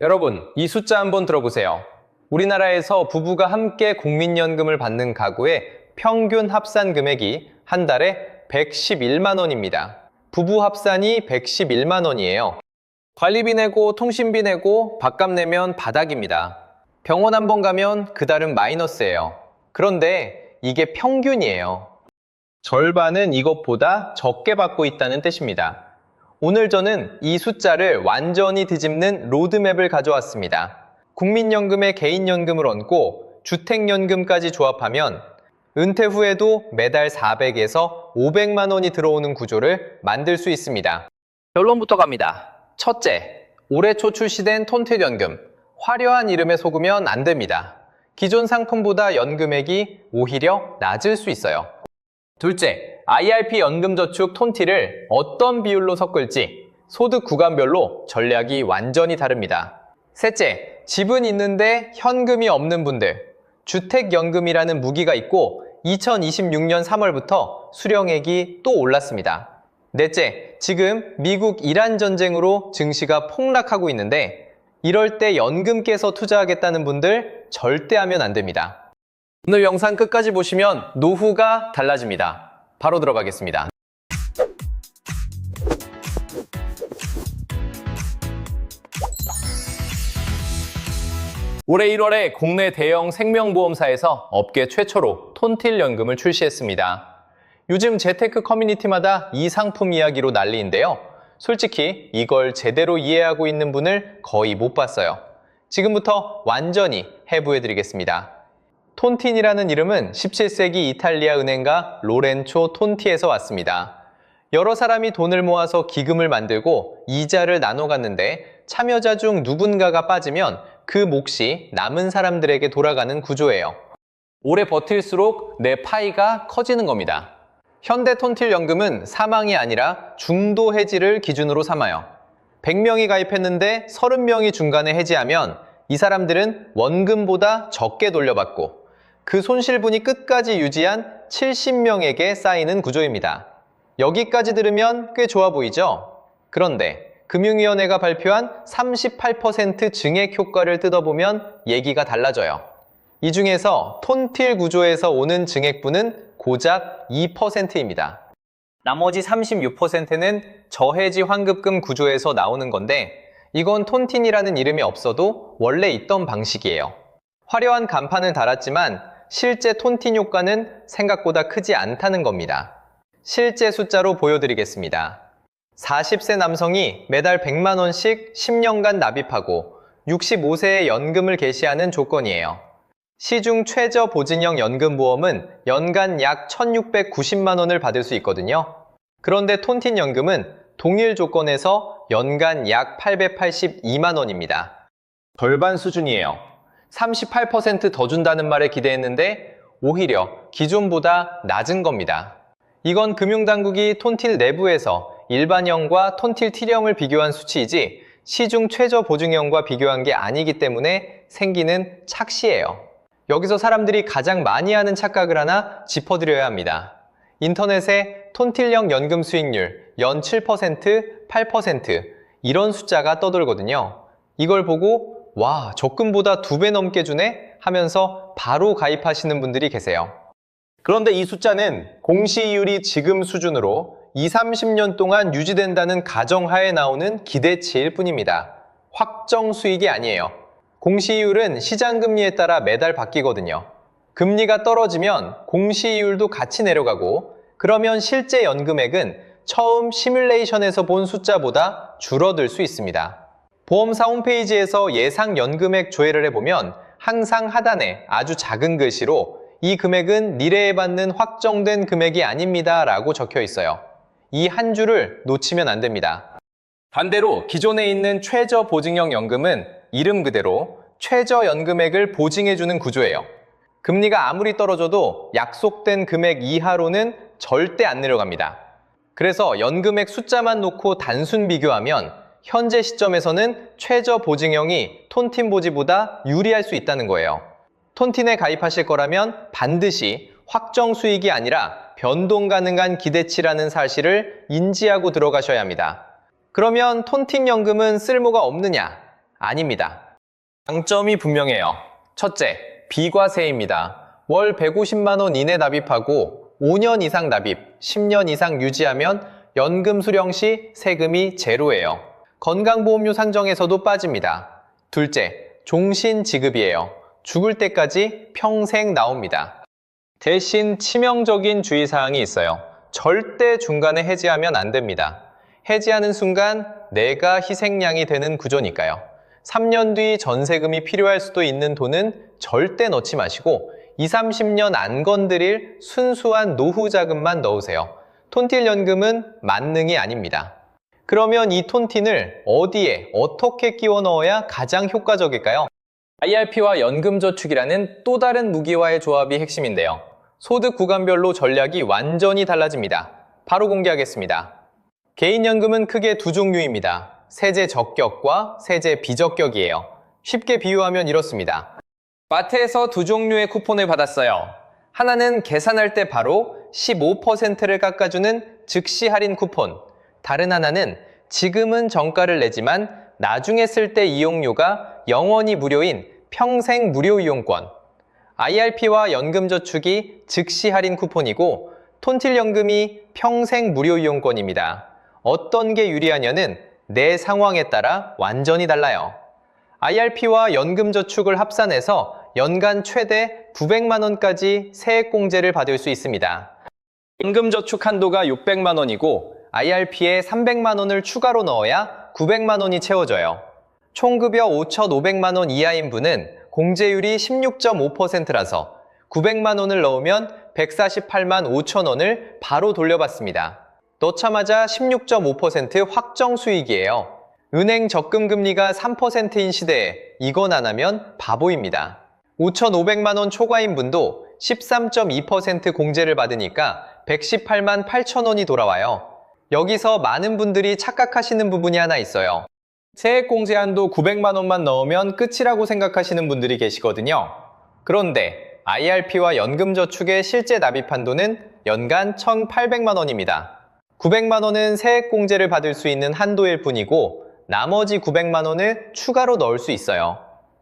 여러분, 이 숫자 한번 들어보세요. 우리나라에서 부부가 함께 국민연금을 받는 가구의 평균 합산 금액이 한 달에 111만 원입니다. 부부 합산이 111만 원이에요. 관리비 내고 통신비 내고 밥값 내면 바닥입니다. 병원 한번 가면 그 달은 마이너스예요. 그런데 이게 평균이에요. 절반은 이것보다 적게 받고 있다는 뜻입니다. 오늘 저는 이 숫자를 완전히 뒤집는 로드맵을 가져왔습니다. 국민연금에 개인연금을 얹고 주택연금까지 조합하면 은퇴 후에도 매달 400에서 500만 원이 들어오는 구조를 만들 수 있습니다. 결론부터 갑니다. 첫째, 올해 초 출시된 톤틸연금. 화려한 이름에 속으면 안 됩니다. 기존 상품보다 연금액이 오히려 낮을 수 있어요. 둘째, IRP 연금저축 톤티를 어떤 비율로 섞을지 소득 구간별로 전략이 완전히 다릅니다. 셋째, 집은 있는데 현금이 없는 분들. 주택연금이라는 무기가 있고 2026년 3월부터 수령액이 또 올랐습니다. 넷째, 지금 미국 이란 전쟁으로 증시가 폭락하고 있는데 이럴 때 연금 깨서 투자하겠다는 분들 절대 하면 안 됩니다. 오늘 영상 끝까지 보시면 노후가 달라집니다. 바로 들어가겠습니다. 올해 1월에 국내 대형 생명보험사에서 업계 최초로 톤틸연금을 출시했습니다. 요즘 재테크 커뮤니티마다 이 상품 이야기로 난리인데요. 솔직히 이걸 제대로 이해하고 있는 분을 거의 못 봤어요. 지금부터 완전히 해부해드리겠습니다. 톤틴이라는 이름은 17세기 이탈리아 은행가 로렌초 톤티에서 왔습니다. 여러 사람이 돈을 모아서 기금을 만들고 이자를 나눠 갔는데 참여자 중 누군가가 빠지면 그 몫이 남은 사람들에게 돌아가는 구조예요. 오래 버틸수록 내 파이가 커지는 겁니다. 현대 톤틸 연금은 사망이 아니라 중도 해지를 기준으로 삼아요. 100명이 가입했는데 30명이 중간에 해지하면 이 사람들은 원금보다 적게 돌려받고 그 손실분이 끝까지 유지한 70명에게 쌓이는 구조입니다. 여기까지 들으면 꽤 좋아 보이죠? 그런데 금융위원회가 발표한 38% 증액 효과를 뜯어보면 얘기가 달라져요. 이 중에서 톤틸 구조에서 오는 증액분은 고작 2%입니다. 나머지 36%는 저해지 환급금 구조에서 나오는 건데 이건 톤틴이라는 이름이 없어도 원래 있던 방식이에요. 화려한 간판을 달았지만 실제 톤틴 효과는 생각보다 크지 않다는 겁니다. 실제 숫자로 보여드리겠습니다. 40세 남성이 매달 100만 원씩 10년간 납입하고 65세에 연금을 개시하는 조건이에요. 시중 최저 보증형 연금보험은 연간 약 1,690만 원을 받을 수 있거든요. 그런데 톤틴 연금은 동일 조건에서 연간 약 882만 원입니다. 절반 수준이에요. 38% 더 준다는 말에 기대했는데 오히려 기존보다 낮은 겁니다. 이건 금융당국이 톤틸 내부에서 일반형과 톤틸 T형을 비교한 수치이지 시중 최저 보증형과 비교한 게 아니기 때문에 생기는 착시예요. 여기서 사람들이 가장 많이 하는 착각을 하나 짚어드려야 합니다. 인터넷에 톤틸형 연금 수익률 연 7%, 8% 이런 숫자가 떠돌거든요. 이걸 보고 와, 적금보다 2배 넘게 주네? 하면서 바로 가입하시는 분들이 계세요. 그런데 이 숫자는 공시이율이 지금 수준으로 20, 30년 동안 유지된다는 가정하에 나오는 기대치일 뿐입니다. 확정 수익이 아니에요. 공시이율은 시장금리에 따라 매달 바뀌거든요. 금리가 떨어지면 공시이율도 같이 내려가고 그러면 실제 연금액은 처음 시뮬레이션에서 본 숫자보다 줄어들 수 있습니다. 보험사 홈페이지에서 예상 연금액 조회를 해보면 항상 하단에 아주 작은 글씨로 이 금액은 미래에 받는 확정된 금액이 아닙니다 라고 적혀 있어요. 이 한 줄을 놓치면 안 됩니다. 반대로 기존에 있는 최저 보증형 연금은 이름 그대로 최저 연금액을 보증해주는 구조예요. 금리가 아무리 떨어져도 약속된 금액 이하로는 절대 안 내려갑니다. 그래서 연금액 숫자만 놓고 단순 비교하면 현재 시점에서는 최저 보증형이 톤틴 보지보다 유리할 수 있다는 거예요. 톤틴에 가입하실 거라면 반드시 확정 수익이 아니라 변동 가능한 기대치라는 사실을 인지하고 들어가셔야 합니다. 그러면 톤틴 연금은 쓸모가 없느냐? 아닙니다. 장점이 분명해요. 첫째, 비과세입니다. 월 150만 원 이내 납입하고 5년 이상 납입, 10년 이상 유지하면 연금 수령 시 세금이 제로예요. 건강보험료 산정에서도 빠집니다. 둘째, 종신 지급이에요. 죽을 때까지 평생 나옵니다. 대신 치명적인 주의사항이 있어요. 절대 중간에 해지하면 안 됩니다. 해지하는 순간 내가 희생양이 되는 구조니까요. 3년 뒤 전세금이 필요할 수도 있는 돈은 절대 넣지 마시고 20, 30년 안 건드릴 순수한 노후 자금만 넣으세요. 톤틸 연금은 만능이 아닙니다. 그러면 이 톤틴을 어디에 어떻게 끼워 넣어야 가장 효과적일까요? IRP와 연금저축이라는 또 다른 무기와의 조합이 핵심인데요. 소득 구간별로 전략이 완전히 달라집니다. 바로 공개하겠습니다. 개인연금은 크게 두 종류입니다. 세제 적격과 세제 비적격이에요. 쉽게 비유하면 이렇습니다. 마트에서 두 종류의 쿠폰을 받았어요. 하나는 계산할 때 바로 15%를 깎아주는 즉시 할인 쿠폰. 다른 하나는 지금은 정가를 내지만 나중에 쓸 때 이용료가 영원히 무료인 평생 무료 이용권. IRP와 연금저축이 즉시 할인 쿠폰이고 톤틸 연금이 평생 무료 이용권입니다. 어떤 게 유리하냐는 내 상황에 따라 완전히 달라요. IRP와 연금저축을 합산해서 연간 최대 900만 원까지 세액공제를 받을 수 있습니다. 연금저축 한도가 600만 원이고 IRP에 300만 원을 추가로 넣어야 900만 원이 채워져요. 총급여 5,500만 원 이하인 분은 공제율이 16.5%라서 900만 원을 넣으면 148만 5천 원을 바로 돌려받습니다. 넣자마자 16.5% 확정 수익이에요. 은행 적금 금리가 3%인 시대에 이건 안 하면 바보입니다. 5,500만 원 초과인 분도 13.2% 공제를 받으니까 118만 8천 원이 돌아와요. 여기서 많은 분들이 착각하시는 부분이 하나 있어요. 세액공제 한도 900만 원만 넣으면 끝이라고 생각하시는 분들이 계시거든요. 그런데 IRP와 연금저축의 실제 납입 한도는 연간 1,800만 원입니다. 900만 원은 세액공제를 받을 수 있는 한도일 뿐이고 나머지 900만 원을 추가로 넣을 수 있어요.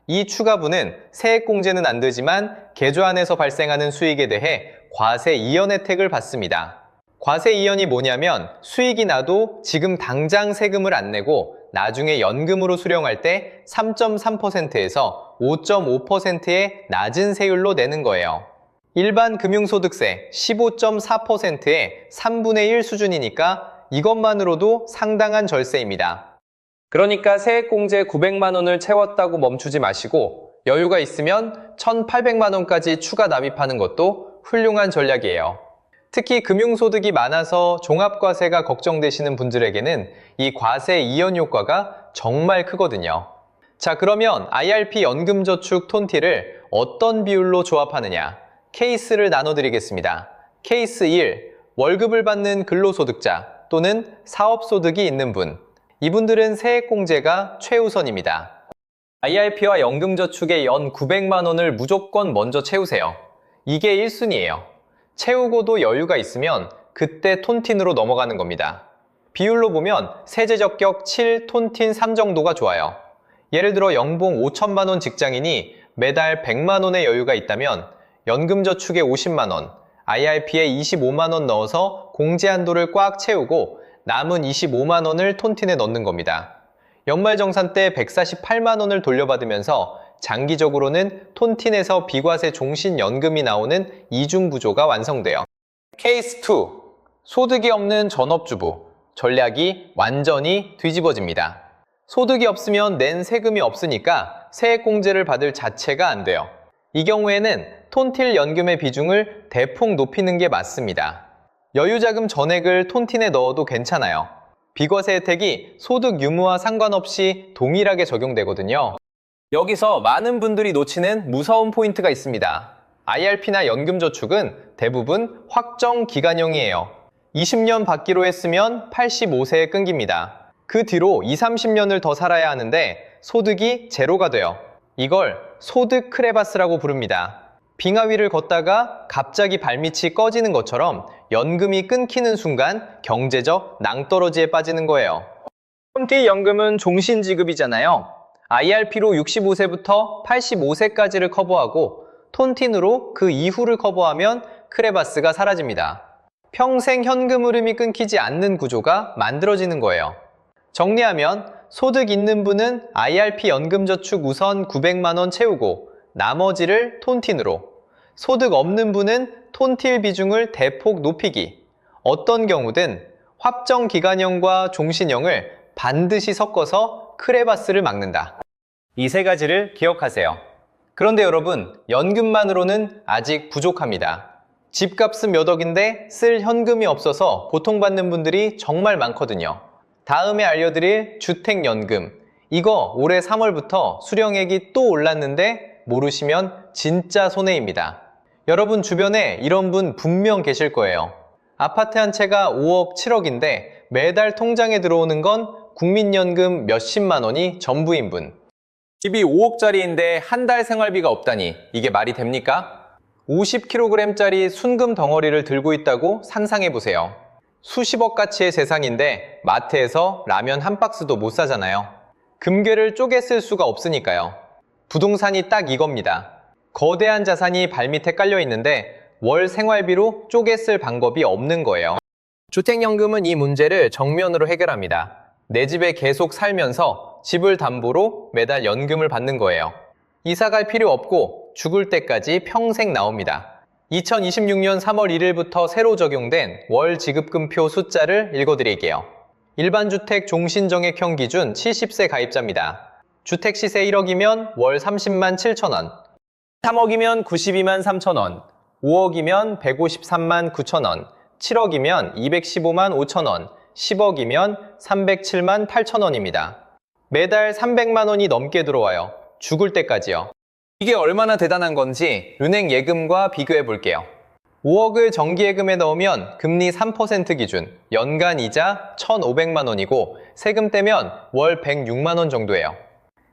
이 추가분은 세액공제는 안 되지만 계좌안에서 발생하는 수익에 대해 과세 이연 혜택을 받습니다. 과세 이연이 뭐냐면 수익이 나도 지금 당장 세금을 안 내고 나중에 연금으로 수령할 때 3.3%에서 5.5%의 낮은 세율로 내는 거예요. 일반 금융소득세 15.4%의 3분의 1 수준이니까 이것만으로도 상당한 절세입니다. 그러니까 세액공제 900만 원을 채웠다고 멈추지 마시고 여유가 있으면 1,800만 원까지 추가 납입하는 것도 훌륭한 전략이에요. 특히 금융소득이 많아서 종합과세가 걱정되시는 분들에게는 이 과세 이연 효과가 정말 크거든요. 자, 그러면 IRP 연금저축 톤티를 어떤 비율로 조합하느냐? 케이스를 나눠드리겠습니다. 케이스 1, 월급을 받는 근로소득자 또는 사업소득이 있는 분. 이분들은 세액공제가 최우선입니다. IRP와 연금저축의 연 900만 원을 무조건 먼저 채우세요. 이게 1순위예요. 채우고도 여유가 있으면 그때 톤틴으로 넘어가는 겁니다. 비율로 보면 세제적격 7, 톤틴 3 정도가 좋아요. 예를 들어 연봉 5천만 원 직장인이 매달 100만 원의 여유가 있다면 연금저축에 50만 원, IRP에 25만 원 넣어서 공제 한도를 꽉 채우고 남은 25만 원을 톤틴에 넣는 겁니다. 연말정산 때 148만 원을 돌려받으면서 장기적으로는 톤틴에서 비과세 종신연금이 나오는 이중구조가 완성돼요. 케이스 2, 소득이 없는 전업주부. 전략이 완전히 뒤집어집니다. 소득이 없으면 낸 세금이 없으니까 세액공제를 받을 자체가 안 돼요. 이 경우에는 톤틸 연금의 비중을 대폭 높이는 게 맞습니다. 여유자금 전액을 톤틴에 넣어도 괜찮아요. 비과세 혜택이 소득 유무와 상관없이 동일하게 적용되거든요. 여기서 많은 분들이 놓치는 무서운 포인트가 있습니다. IRP나 연금저축은 대부분 확정 기간형이에요. 20년 받기로 했으면 85세에 끊깁니다. 그 뒤로 20, 30년을 더 살아야 하는데 소득이 제로가 돼요. 이걸 소득 크레바스라고 부릅니다. 빙하 위를 걷다가 갑자기 발밑이 꺼지는 것처럼 연금이 끊기는 순간 경제적 낭떠러지에 빠지는 거예요. 톤티 연금은 종신지급이잖아요. IRP로 65세부터 85세까지를 커버하고 톤틴으로 그 이후를 커버하면 크레바스가 사라집니다. 평생 현금 흐름이 끊기지 않는 구조가 만들어지는 거예요. 정리하면 소득 있는 분은 IRP 연금저축 우선 900만 원 채우고 나머지를 톤틴으로, 소득 없는 분은 톤틸 비중을 대폭 높이기, 어떤 경우든 합정기간형과 종신형을 반드시 섞어서 크레바스를 막는다. 이 세 가지를 기억하세요. 그런데 여러분, 연금만으로는 아직 부족합니다. 집값은 몇 억인데 쓸 현금이 없어서 고통받는 분들이 정말 많거든요. 다음에 알려드릴 주택연금, 이거 올해 3월부터 수령액이 또 올랐는데 모르시면 진짜 손해입니다. 여러분 주변에 이런 분 분명 계실 거예요. 아파트 한 채가 5억, 7억인데 매달 통장에 들어오는 건 국민연금 몇십만 원이 전부인 분. 집이 5억짜리인데 한 달 생활비가 없다니 이게 말이 됩니까? 50kg짜리 순금 덩어리를 들고 있다고 상상해보세요. 수십억 가치의 재산인데 마트에서 라면 한 박스도 못 사잖아요. 금괴를 쪼개 쓸 수가 없으니까요. 부동산이 딱 이겁니다. 거대한 자산이 발밑에 깔려 있는데 월 생활비로 쪼개 쓸 방법이 없는 거예요. 주택연금은 이 문제를 정면으로 해결합니다. 내 집에 계속 살면서 집을 담보로 매달 연금을 받는 거예요. 이사 갈 필요 없고 죽을 때까지 평생 나옵니다. 2026년 3월 1일부터 새로 적용된 월 지급금표 숫자를 읽어드릴게요. 일반주택 종신정액형 기준 70세 가입자입니다. 주택시세 1억이면 월 30만 7천원, 3억이면 92만 3천원, 5억이면 153만 9천원, 7억이면 215만 5천원, 10억이면 307만 8천원입니다. 매달 300만 원이 넘게 들어와요. 죽을 때까지요. 이게 얼마나 대단한 건지 은행 예금과 비교해 볼게요. 5억을 정기예금에 넣으면 금리 3% 기준, 연간 이자 1,500만 원이고 세금 떼면 월 106만 원 정도예요.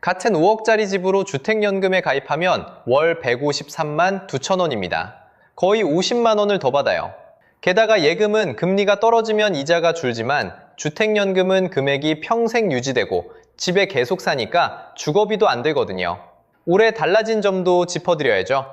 같은 5억짜리 집으로 주택연금에 가입하면 월 153만 2천 원입니다. 거의 50만 원을 더 받아요. 게다가 예금은 금리가 떨어지면 이자가 줄지만 주택연금은 금액이 평생 유지되고 집에 계속 사니까 주거비도 안 들거든요. 올해 달라진 점도 짚어드려야죠.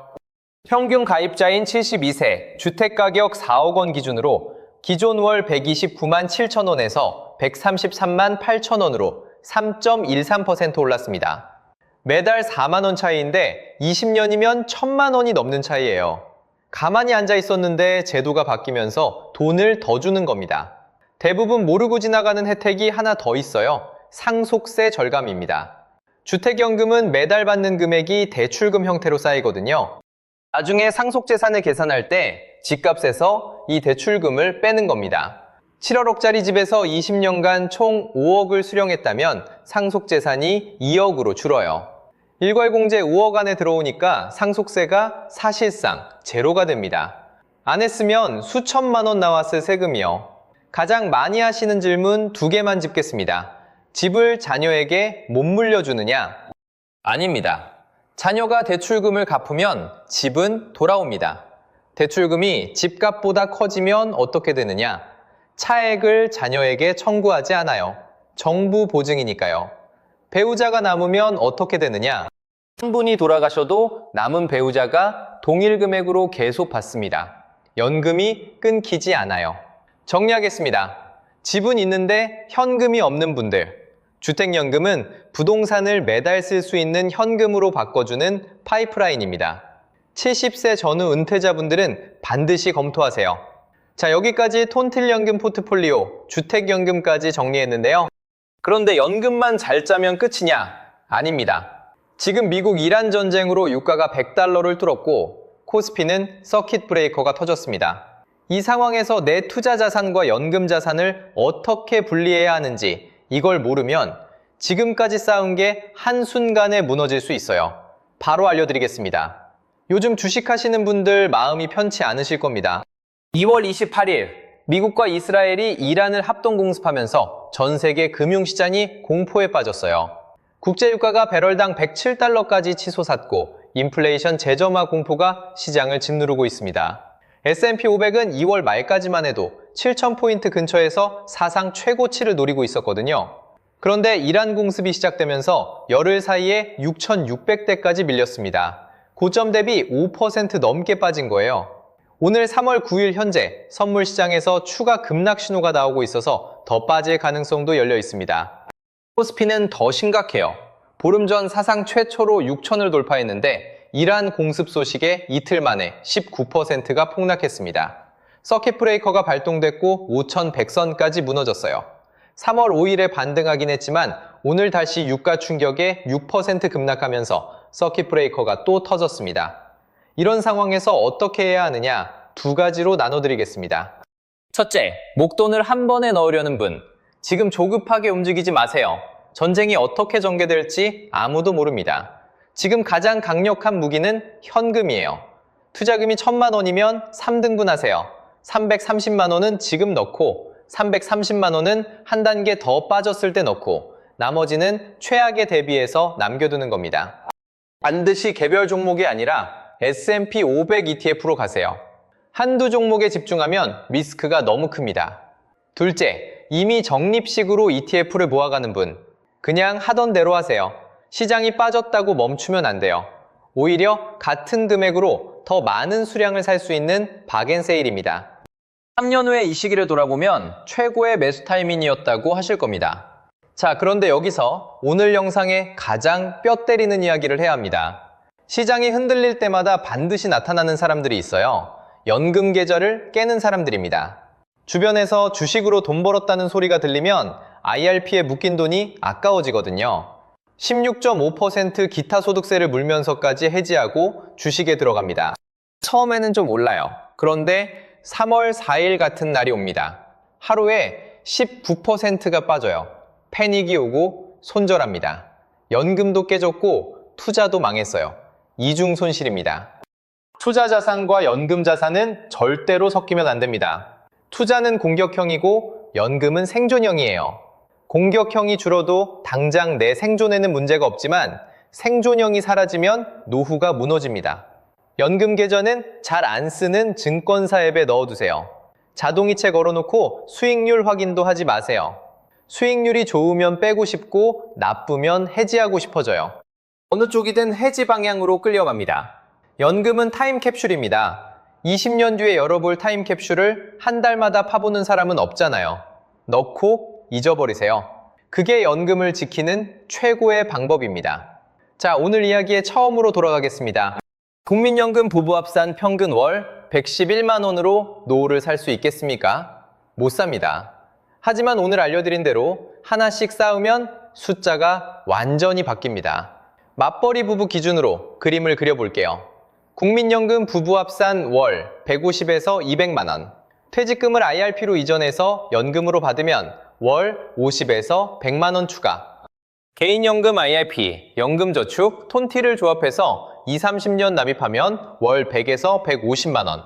평균 가입자인 72세, 주택가격 4억 원 기준으로 기존 월 129만 7천 원에서 133만 8천 원으로 3.13% 올랐습니다. 매달 4만 원 차이인데 20년이면 1,000만 원이 넘는 차이예요. 가만히 앉아 있었는데 제도가 바뀌면서 돈을 더 주는 겁니다. 대부분 모르고 지나가는 혜택이 하나 더 있어요. 상속세 절감입니다. 주택연금은 매달 받는 금액이 대출금 형태로 쌓이거든요. 나중에 상속재산을 계산할 때 집값에서 이 대출금을 빼는 겁니다. 7억짜리 집에서 20년간 총 5억을 수령했다면 상속재산이 2억으로 줄어요. 일괄공제 5억 안에 들어오니까 상속세가 사실상 제로가 됩니다. 안 했으면 수천만 원 나왔을 세금이요. 가장 많이 하시는 질문 2개만 짚겠습니다. 집을 자녀에게 못 물려주느냐? 아닙니다. 자녀가 대출금을 갚으면 집은 돌아옵니다. 대출금이 집값보다 커지면 어떻게 되느냐? 차액을 자녀에게 청구하지 않아요. 정부 보증이니까요. 배우자가 남으면 어떻게 되느냐? 한 분이 돌아가셔도 남은 배우자가 동일 금액으로 계속 받습니다. 연금이 끊기지 않아요. 정리하겠습니다. 집은 있는데 현금이 없는 분들, 주택연금은 부동산을 매달 쓸 수 있는 현금으로 바꿔주는 파이프라인입니다. 70세 전후 은퇴자분들은 반드시 검토하세요. 자, 여기까지 톤틸연금 포트폴리오, 주택연금까지 정리했는데요. 그런데 연금만 잘 짜면 끝이냐? 아닙니다. 지금 미국 이란 전쟁으로 유가가 100달러를 뚫었고 코스피는 서킷 브레이커가 터졌습니다. 이 상황에서 내 투자 자산과 연금 자산을 어떻게 분리해야 하는지 이걸 모르면 지금까지 쌓은 게 한순간에 무너질 수 있어요. 바로 알려드리겠습니다. 요즘 주식하시는 분들 마음이 편치 않으실 겁니다. 2월 28일 미국과 이스라엘이 이란을 합동공습하면서 전 세계 금융시장이 공포에 빠졌어요. 국제유가가 배럴당 107달러까지 치솟았고 인플레이션 재점화 공포가 시장을 짓누르고 있습니다. S&P 500은 2월 말까지만 해도 7,000포인트 근처에서 사상 최고치를 노리고 있었거든요. 그런데 이란 공습이 시작되면서 열흘 사이에 6,600대까지 밀렸습니다. 고점 대비 5% 넘게 빠진 거예요. 오늘 3월 9일 현재 선물 시장에서 추가 급락 신호가 나오고 있어서 더 빠질 가능성도 열려 있습니다. 코스피는 더 심각해요. 보름 전 사상 최초로 6천을 돌파했는데 이란 공습 소식에 이틀 만에 19%가 폭락했습니다. 서킷 브레이커가 발동됐고 5,100선까지 무너졌어요. 3월 5일에 반등하긴 했지만 오늘 다시 유가 충격에 6% 급락하면서 서킷 브레이커가 또 터졌습니다. 이런 상황에서 어떻게 해야 하느냐? 두 가지로 나눠드리겠습니다. 첫째, 목돈을 한 번에 넣으려는 분. 지금 조급하게 움직이지 마세요. 전쟁이 어떻게 전개될지 아무도 모릅니다. 지금 가장 강력한 무기는 현금이에요. 투자금이 1,000만 원이면 3등분 하세요. 330만 원은 지금 넣고 330만 원은 한 단계 더 빠졌을 때 넣고 나머지는 최악에 대비해서 남겨두는 겁니다. 반드시 개별 종목이 아니라 S&P 500 ETF로 가세요. 한두 종목에 집중하면 리스크가 너무 큽니다. 둘째, 이미 적립식으로 ETF를 모아가는 분. 그냥 하던 대로 하세요. 시장이 빠졌다고 멈추면 안 돼요. 오히려 같은 금액으로 더 많은 수량을 살 수 있는 박앤세일입니다. 3년 후에 이 시기를 돌아보면 최고의 매수 타이밍이었다고 하실 겁니다. 자, 그런데 여기서 오늘 영상에 가장 뼈 때리는 이야기를 해야 합니다. 시장이 흔들릴 때마다 반드시 나타나는 사람들이 있어요. 연금 계좌를 깨는 사람들입니다. 주변에서 주식으로 돈 벌었다는 소리가 들리면 IRP에 묶인 돈이 아까워지거든요. 16.5% 기타 소득세를 물면서까지 해지하고 주식에 들어갑니다. 처음에는 좀 올라요. 그런데 3월 4일 같은 날이 옵니다. 하루에 19%가 빠져요. 패닉이 오고 손절합니다. 연금도 깨졌고 투자도 망했어요. 이중 손실입니다. 투자 자산과 연금 자산은 절대로 섞이면 안 됩니다. 투자는 공격형이고 연금은 생존형이에요. 공격형이 줄어도 당장 내 생존에는 문제가 없지만 생존형이 사라지면 노후가 무너집니다. 연금 계좌는 잘 안 쓰는 증권사 앱에 넣어두세요. 자동이체 걸어놓고 수익률 확인도 하지 마세요. 수익률이 좋으면 빼고 싶고 나쁘면 해지하고 싶어져요. 어느 쪽이든 해지 방향으로 끌려갑니다. 연금은 타임캡슐입니다. 20년 뒤에 열어볼 타임캡슐을 한 달마다 파보는 사람은 없잖아요. 넣고 잊어버리세요. 그게 연금을 지키는 최고의 방법입니다. 자, 오늘 이야기에 처음으로 돌아가겠습니다. 국민연금 부부합산 평균 월 111만 원으로 노후를 살 수 있겠습니까? 못 삽니다. 하지만 오늘 알려드린 대로 하나씩 쌓으면 숫자가 완전히 바뀝니다. 맞벌이 부부 기준으로 그림을 그려볼게요. 국민연금 부부합산 월 150에서 200만 원. 퇴직금을 IRP로 이전해서 연금으로 받으면 월 50에서 100만 원 추가. 개인연금 IRP, 연금저축, 톤티를 조합해서 20-30년 납입하면 월 100에서 150만 원.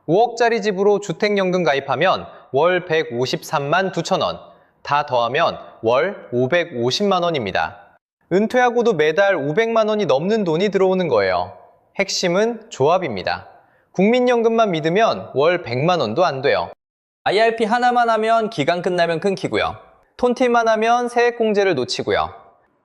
5억짜리 집으로 주택연금 가입하면 월 153만 9천 원. 다 더하면 월 550만 원입니다. 은퇴하고도 매달 500만 원이 넘는 돈이 들어오는 거예요. 핵심은 조합입니다. 국민연금만 믿으면 월 100만 원도 안 돼요. IRP 하나만 하면 기간 끝나면 끊기고요. 톤티만 하면 세액공제를 놓치고요.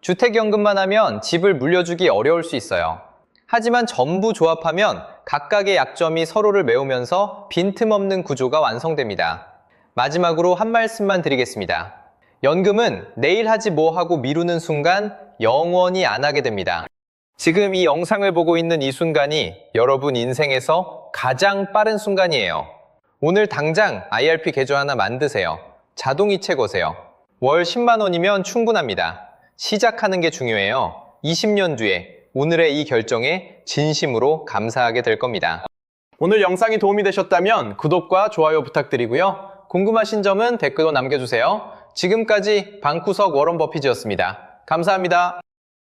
주택연금만 하면 집을 물려주기 어려울 수 있어요. 하지만 전부 조합하면 각각의 약점이 서로를 메우면서 빈틈없는 구조가 완성됩니다. 마지막으로 한 말씀만 드리겠습니다. 연금은 내일 하지 뭐 하고 미루는 순간 영원히 안 하게 됩니다. 지금 이 영상을 보고 있는 이 순간이 여러분 인생에서 가장 빠른 순간이에요. 오늘 당장 IRP 계좌 하나 만드세요. 자동이체 거세요. 월 10만 원이면 충분합니다. 시작하는 게 중요해요. 20년 뒤에 오늘의 이 결정에 진심으로 감사하게 될 겁니다. 오늘 영상이 도움이 되셨다면 구독과 좋아요 부탁드리고요. 궁금하신 점은 댓글로 남겨주세요. 지금까지 방구석 워런 버핏이었습니다. 감사합니다.